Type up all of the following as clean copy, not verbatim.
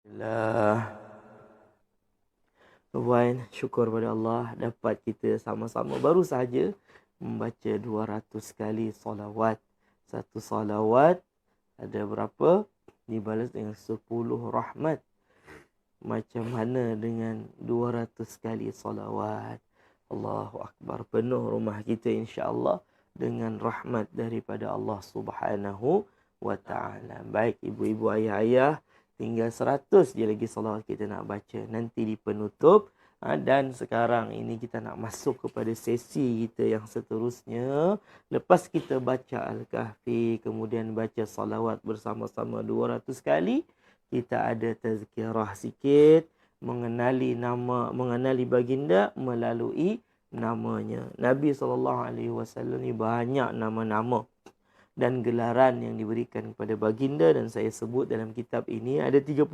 Alhamdulillah. Tuan, syukur pada Allah dapat kita sama-sama baru sahaja membaca 200 kali salawat. Satu salawat ada berapa? Dibalas dengan 10 rahmat. Macam mana dengan 200 kali salawat? Allahu Akbar. Penuh rumah kita insya-Allah dengan rahmat daripada Allah Subhanahu wa taala. Baik ibu-ibu, ayah-ayah, tinggal 100 je lagi salawat kita nak baca. Nanti di penutup. Dan sekarang ini kita nak masuk kepada sesi kita yang seterusnya. Lepas kita baca Al-Kahfi, kemudian baca salawat bersama-sama 200 kali, kita ada tazkirah sikit, mengenali nama, mengenali baginda melalui namanya. Nabi SAW ni banyak nama-nama dan gelaran yang diberikan kepada baginda, dan saya sebut dalam kitab ini ada 35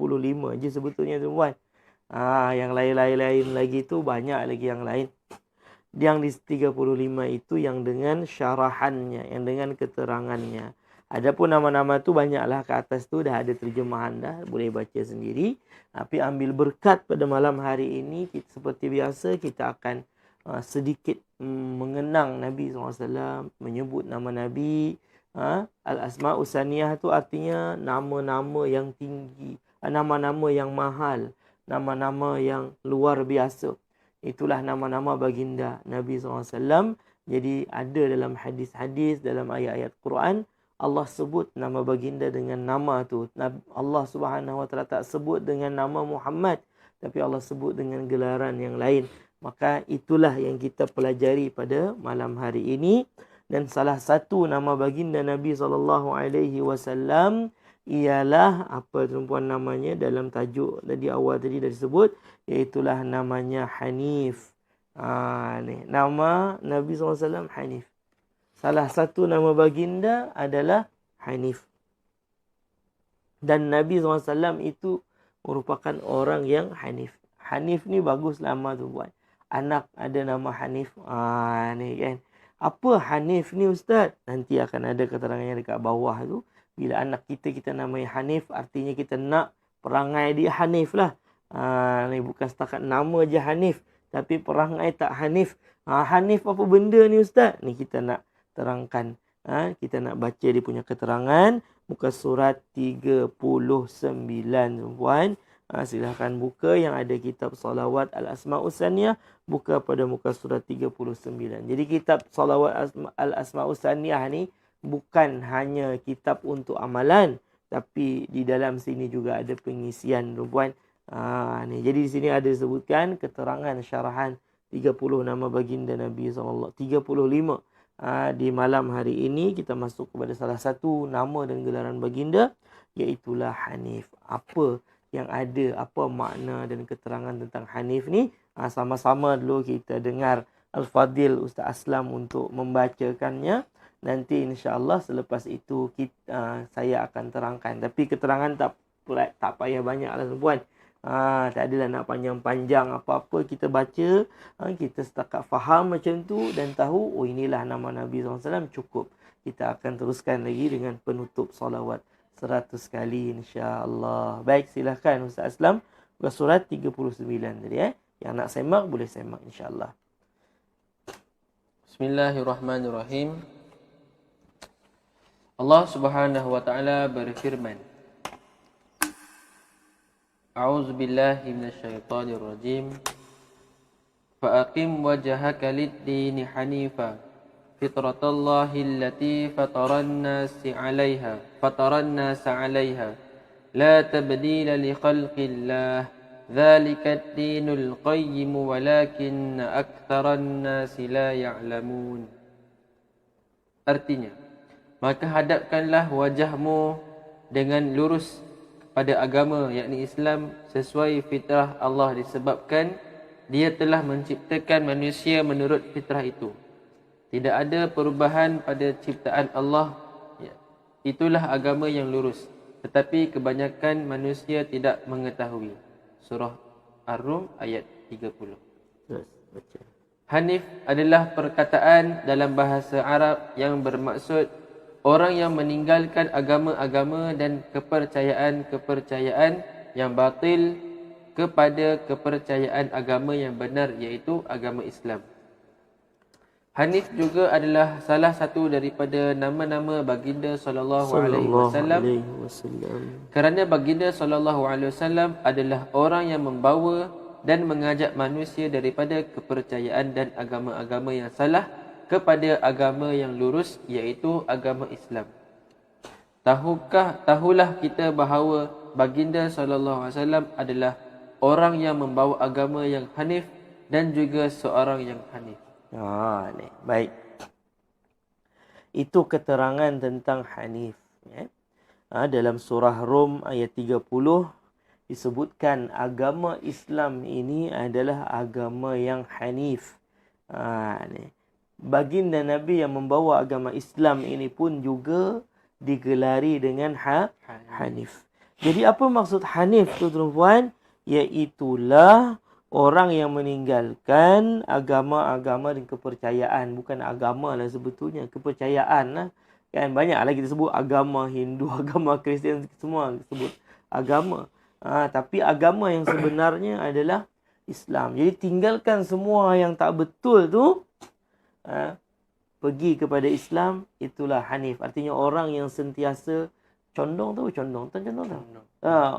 je sebetulnya tuan. Yang lain-lain lagi tu banyak lagi yang lain. Yang di 35 itu yang dengan syarahannya, yang dengan keterangannya. Adapun nama-nama tu banyaklah, ke atas tu dah ada terjemahan dah, boleh baca sendiri. Tapi ambil berkat pada malam hari ini, seperti biasa kita akan sedikit mengenang Nabi SAW, menyebut nama Nabi. Al-Asma'u Saniyah tu artinya nama-nama yang tinggi, nama-nama yang mahal, nama-nama yang luar biasa. Itulah nama-nama baginda Nabi SAW. Jadi ada dalam hadis-hadis, dalam ayat-ayat Quran, Allah sebut nama baginda dengan nama tu. Allah Subhanahu Wa Taala tak sebut dengan nama Muhammad, tapi Allah sebut dengan gelaran yang lain. Maka itulah yang kita pelajari pada malam hari ini. Dan salah satu nama baginda Nabi SAW ialah apa tuan namanya dalam tajuk tadi awal tadi dah disebut, iaitulah namanya Hanif. Ni nama Nabi SAW Hanif. Salah satu nama baginda adalah Hanif. Dan Nabi SAW itu merupakan orang yang Hanif. Hanif ni bagus nama tu buat. Anak ada nama Hanif. Ni kan. Apa Hanif ni Ustaz? Nanti akan ada keterangannya dekat bawah tu. Bila anak kita namai Hanif, artinya kita nak perangai dia Hanif lah. Ni bukan setakat nama je Hanif, tapi perangai tak Hanif. Hanif apa benda ni Ustaz? Ni kita nak terangkan. Kita nak baca dia punya keterangan. Muka surat 39 tuan. Silahkan buka yang ada kitab salawat Al-Asma'u Saniyah. Buka pada muka surat 39. Jadi kitab salawat Al-Asma'u Saniyah ni bukan hanya kitab untuk amalan, tapi di dalam sini juga ada pengisian tuan. Ni. Jadi di sini ada disebutkan keterangan syarahan 30 nama baginda Nabi SAW. 35. Di malam hari ini kita masuk kepada salah satu nama dan gelaran baginda, iaitulah Hanif. Apa yang ada, apa makna dan keterangan tentang Hanif ni? Sama-sama dulu kita dengar Al-Fadil Ustaz Aslam untuk membacakannya. Nanti insya-Allah selepas itu saya akan terangkan. Tapi keterangan tak payah banyaklah tuan. Tak adalah nak panjang-panjang apa-apa, kita baca, kita setakat faham macam tu dan tahu inilah nama Nabi SAW, cukup. Kita akan teruskan lagi dengan penutup salawat 100 kali insya-Allah. Baik, silakan Ustaz Aslam buka surat 39 tadi Yang nak semak boleh semak insya-Allah. Bismillahirrahmanirrahim. Allah Subhanahu wa taala berfirman, A'udzu billahi minasyaitonir rajim. Fa'aqim wajhaka lid-dini hanifa fitratallahi allati fataran nasa 'alaiha la tabdila li khalqillah dzalika ad-dinul qayyim walakinna aktsaran nasi la ya'lamun. Artinya, maka hadapkanlah wajahmu dengan lurus pada agama yakni Islam sesuai fitrah Allah, disebabkan Dia telah menciptakan manusia menurut fitrah itu. Tidak ada perubahan pada ciptaan Allah. Itulah agama yang lurus. Tetapi kebanyakan manusia tidak mengetahui. Surah Ar-Rum ayat 30. Hanif adalah perkataan dalam bahasa Arab yang bermaksud orang yang meninggalkan agama-agama dan kepercayaan-kepercayaan yang batil kepada kepercayaan agama yang benar, iaitu agama Islam. Hanif juga adalah salah satu daripada nama-nama baginda sallallahu alaihi wasallam, kerana baginda sallallahu alaihi wasallam adalah orang yang membawa dan mengajak manusia daripada kepercayaan dan agama-agama yang salah kepada agama yang lurus, iaitu agama Islam. Tahulah kita bahawa baginda sallallahu alaihi wasallam adalah orang yang membawa agama yang hanif dan juga seorang yang hanif. Ni, baik. Itu keterangan tentang hanif. Dalam surah Rum ayat 30 disebutkan agama Islam ini adalah agama yang hanif. Ni. Baginda Nabi yang membawa agama Islam ini pun juga digelari dengan hanif. Jadi apa maksud hanif tu tuan-tuan? Iaitulah orang yang meninggalkan agama-agama dan kepercayaan. Bukan agama lah sebetulnya, kepercayaan lah. Kan banyaklah kita sebut agama Hindu, agama Kristian, semua sebut agama. Tapi agama yang sebenarnya adalah Islam. Jadi tinggalkan semua yang tak betul tu, pergi kepada Islam, itulah hanif. Artinya orang yang sentiasa condong tu, condong.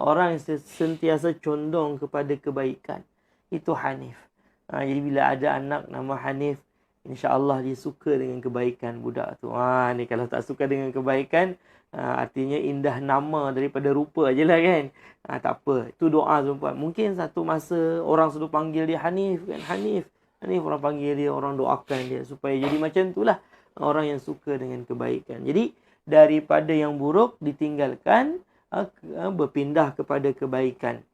Orang yang sentiasa condong kepada kebaikan. Itu hanif. Jadi bila ada anak nama Hanif, insya-Allah dia suka dengan kebaikan budak tu. Ni kalau tak suka dengan kebaikan, artinya indah nama daripada rupa ajalah kan. Tak apa. Itu doa tuan-tuan. Mungkin satu masa orang sudah panggil dia Hanif kan. Hanif orang panggil dia, orang doakan dia supaya jadi macam itulah orang yang suka dengan kebaikan. Jadi daripada yang buruk ditinggalkan, berpindah kepada kebaikan.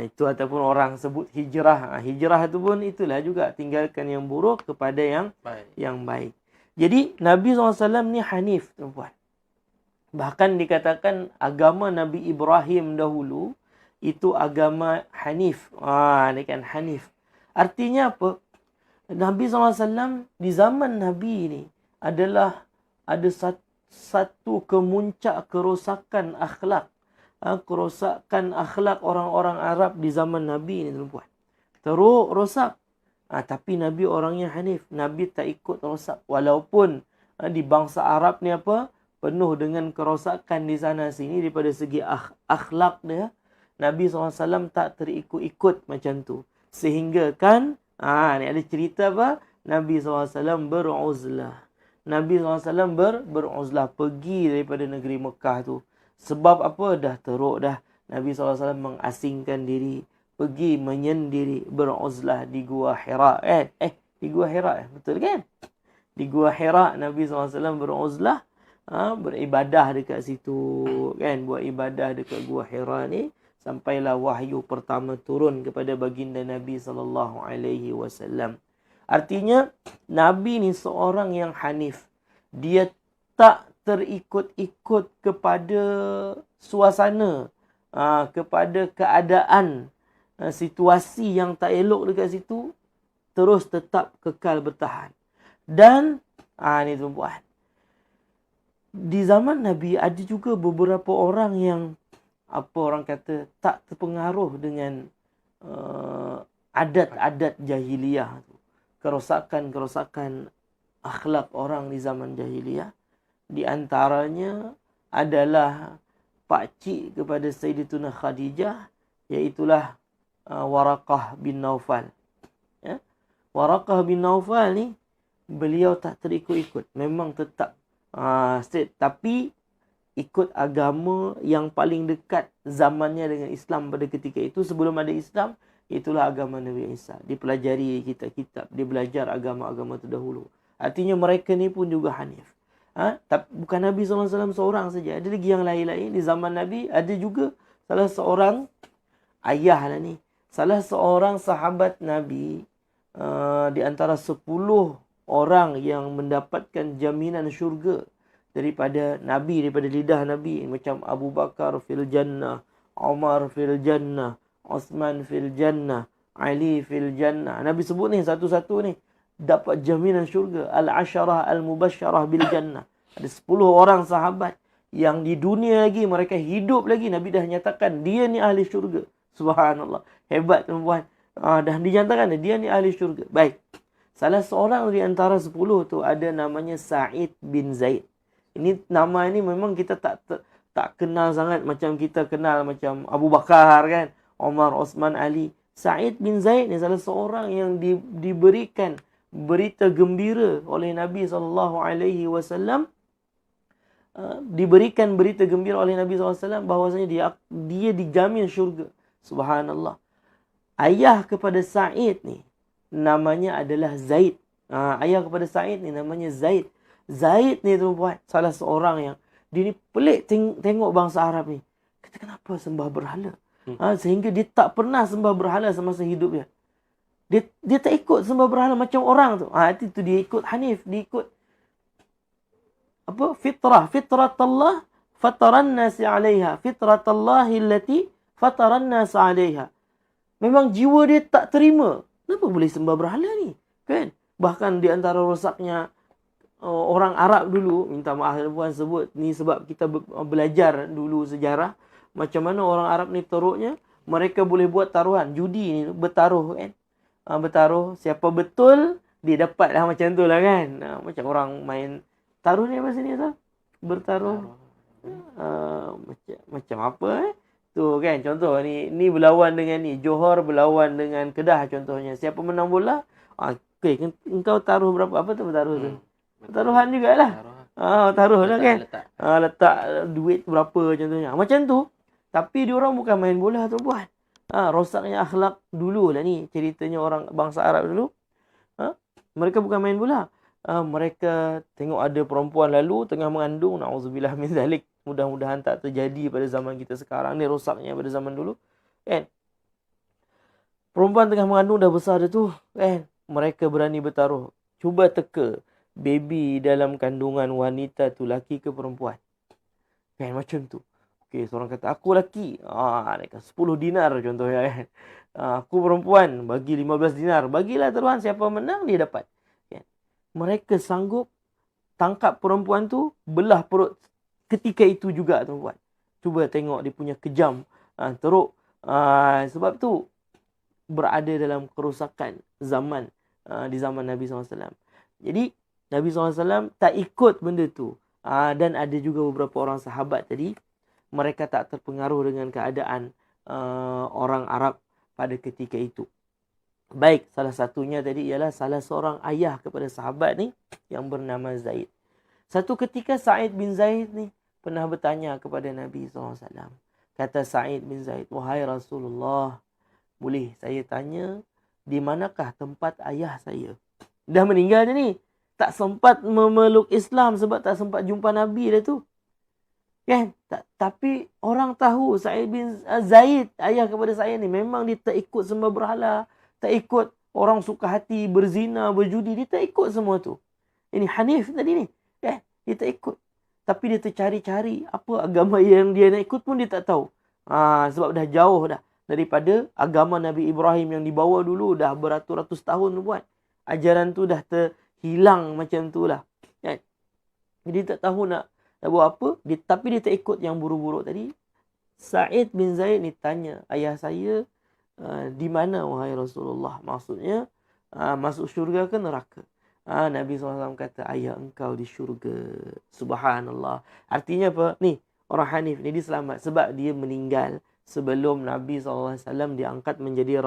Itu ataupun orang sebut hijrah. Hijrah itu pun itulah juga, tinggalkan yang buruk kepada yang baik. Jadi Nabi SAW ni hanif tuan-tuan. Bahkan dikatakan agama Nabi Ibrahim dahulu itu agama hanif. Ni kan hanif. Artinya apa? Nabi SAW di zaman Nabi ni adalah ada satu kemuncak kerosakan akhlak. Kerosakan akhlak orang-orang Arab di zaman Nabi ni tuan-tuan. Teruk rosak. Tapi Nabi orangnya hanif. Nabi tak ikut rosak. Walaupun di bangsa Arab ni apa? Penuh dengan kerosakan di sana sini daripada segi akhlak dia. Nabi SAW tak terikut-ikut macam tu. Sehingga kan, ni ada cerita apa? Nabi SAW beruzlah. Nabi SAW beruzlah. Pergi daripada negeri Mekah tu. Sebab apa? Dah teruk dah. Nabi SAW mengasingkan diri. Pergi menyendiri. Beruzlah di Gua Hira. Di Gua Hira. Betul kan? Di Gua Hira Nabi SAW beruzlah. Beribadah dekat situ. Kan? Buat ibadah dekat Gua Hira ni. Sampailah wahyu pertama turun kepada baginda Nabi SAW. Artinya, Nabi ni seorang yang hanif. Dia tak terikut-ikut kepada suasana, kepada keadaan, situasi yang tak elok dekat situ, terus tetap kekal bertahan. Dan, ni tuan-puan, di zaman Nabi ada juga beberapa orang yang, apa orang kata, tak terpengaruh dengan adat-adat jahiliyah. Kerosakan-kerosakan akhlak orang di zaman jahiliyah. Di antaranya adalah pakcik kepada Sayyidatuna Khadijah, iaitulah Waraqah bin Naufal. Waraqah bin Naufal ni, beliau tak terikut-ikut. Memang tetap straight. Tapi ikut agama yang paling dekat zamannya dengan Islam pada ketika itu. Sebelum ada Islam, itulah agama Nabi Isa. Dipelajari kitab-kitab. Dia belajar agama-agama itu dahulu. Artinya mereka ni pun juga hanif. Bukan Nabi SAW seorang saja. Ada lagi yang lain-lain. Di zaman Nabi ada juga salah seorang ayah lah ni. Salah seorang sahabat Nabi di antara 10 orang yang mendapatkan jaminan syurga daripada Nabi, daripada lidah Nabi. Macam Abu Bakar fil jannah, Umar fil jannah, Osman fil jannah, Ali fil jannah. Nabi sebut ni satu-satu ni. Dapat jaminan syurga. Al-Asharah Al-Mubasyarah bil Jannah. Ada 10 orang sahabat Yang di dunia lagi, mereka hidup lagi, Nabi dah nyatakan dia ni ahli syurga. Subhanallah. Hebat tuan-puan. Dah dinyatakan dia ni ahli syurga. Baik. Salah seorang di antara 10 tu ada namanya Sa'id bin Zaid. Ini nama ini memang kita tak kenal sangat macam kita kenal macam Abu Bakar kan, Omar, Osman, Ali. Sa'id bin Zaid ni salah seorang yang diberikan berita gembira oleh Nabi SAW. Diberikan berita gembira oleh Nabi SAW bahawasanya dia dijamin syurga. Subhanallah. Ayah kepada Sa'id ni namanya adalah Zaid. Ayah kepada Sa'id ni namanya Zaid. Zaid ni tuan-puan, salah seorang yang dia ni pelik tengok bangsa Arab ni. Kata kenapa sembah berhala? Sehingga dia tak pernah sembah berhala semasa hidup dia. Dia tak ikut sembah berhala macam orang tu. Itu dia ikut Hanif, dia ikut apa? Fitratallah fataran nasi 'alaiha. Fitratallahi allati fataran nasi 'alaiha. Memang jiwa dia tak terima. Kenapa boleh sembah berhala ni? Kan? Bahkan di antara rosaknya orang Arab dulu, minta maaf puan sebut ni sebab kita belajar dulu sejarah macam mana orang Arab ni teruknya, mereka boleh buat taruhan, judi ni, bertaruh kan. Bertaruh siapa betul dia dapat lah macam tu lah kan. Macam orang main taruh ni apa sini tu? Bertaruh. Macam apa tu kan, contoh ni berlawan dengan ni, Johor berlawan dengan Kedah contohnya. Siapa menang bola? Okey, engkau taruh berapa? Apa tu bertaruh tu? Taruhan jugalah. Taruh lah kan. Letak duit berapa contohnya. Macam tu. Tapi diorang bukan main bola tu buat. Rosaknya akhlak dulu lah ni. Ceritanya orang bangsa Arab dulu. Mereka bukan main bola. Mereka tengok ada perempuan lalu tengah mengandung. Na'udzubillah min zalik. Mudah-mudahan tak terjadi pada zaman kita sekarang. Ni rosaknya pada zaman dulu. Kan? Perempuan tengah mengandung dah besar dah tu. Kan? Mereka berani bertaruh. Cuba teka. Baby dalam kandungan wanita tu laki ke perempuan? Kan macam tu. Okey, seorang kata aku laki. Mereka 10 dinar contohnya kan. Aku perempuan, bagi 15 dinar. Bagilah taruhan, siapa menang dia dapat. Kan? Mereka sanggup tangkap perempuan tu, belah perut ketika itu juga tuan-tuan. Cuba tengok dia punya kejam, teruk. Sebab tu berada dalam kerosakan zaman di zaman Nabi SAW. Jadi Nabi SAW tak ikut benda tu. Dan ada juga beberapa orang sahabat tadi, mereka tak terpengaruh dengan keadaan orang Arab pada ketika itu. Baik, salah satunya tadi ialah salah seorang ayah kepada sahabat ni yang bernama Zaid. Satu ketika Sa'id bin Zaid ni pernah bertanya kepada Nabi SAW. Kata Sa'id bin Zaid, wahai Rasulullah, boleh saya tanya di manakah tempat ayah saya? Dah meninggal je ni. Tak sempat memeluk Islam sebab tak sempat jumpa Nabi dah tu. Kan? Tapi orang tahu Sa'id bin Zaid, ayah kepada saya ni, memang dia tak ikut sembah berhala. Tak ikut orang suka hati, berzina, berjudi. Dia tak ikut semua tu. Ini Hanif tadi ni. Kan? Dia tak ikut. Tapi dia tercari-cari apa agama yang dia nak ikut pun dia tak tahu. Sebab dah jauh dah daripada agama Nabi Ibrahim yang dibawa dulu dah beratus-ratus tahun tu buat. Ajaran tu dah hilang macam tu lah. Kan? Dia tak tahu nak buat apa. Tapi dia tak ikut yang buruk-buruk tadi. Sa'id bin Zaid ni tanya, ayah saya di mana wahai Rasulullah? Maksudnya masuk syurga ke neraka? Nabi SAW kata, ayah engkau di syurga. Subhanallah. Artinya apa? Ni, orang Hanif ni dia selamat sebab dia meninggal sebelum Nabi SAW diangkat menjadi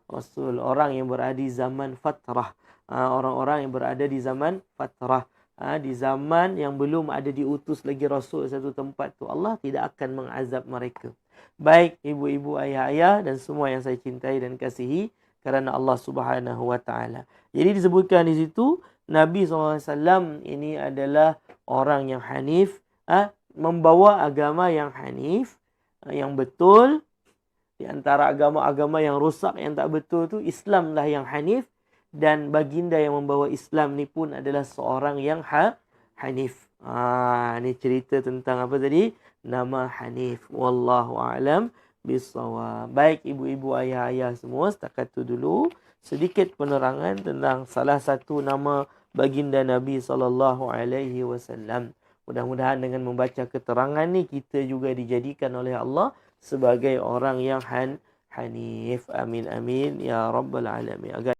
Rasul. Orang yang berada di zaman fatrah. Orang-orang yang berada di zaman fatrah. Di zaman yang belum ada diutus lagi Rasul satu tempat tu, Allah tidak akan mengazab mereka. Baik ibu-ibu, ayah-ayah dan semua yang saya cintai dan kasihi kerana Allah Subhanahu wa taala. Jadi disebutkan di situ Nabi SAW ini adalah orang yang hanif, membawa agama yang hanif, yang betul. Di antara agama-agama yang rosak, yang tak betul tu, Islamlah yang hanif. Dan baginda yang membawa Islam ni pun adalah seorang yang hanif. Ni cerita tentang apa tadi? Nama Hanif. Wallahu a'lam bissawab. Baik ibu-ibu, ayah-ayah semua, setakat tu dulu sedikit penerangan tentang salah satu nama baginda Nabi sallallahu alaihi wasallam. Mudah-mudahan dengan membaca keterangan ni kita juga dijadikan oleh Allah sebagai orang yang hanif. Amin amin ya rabbal alamin. Agar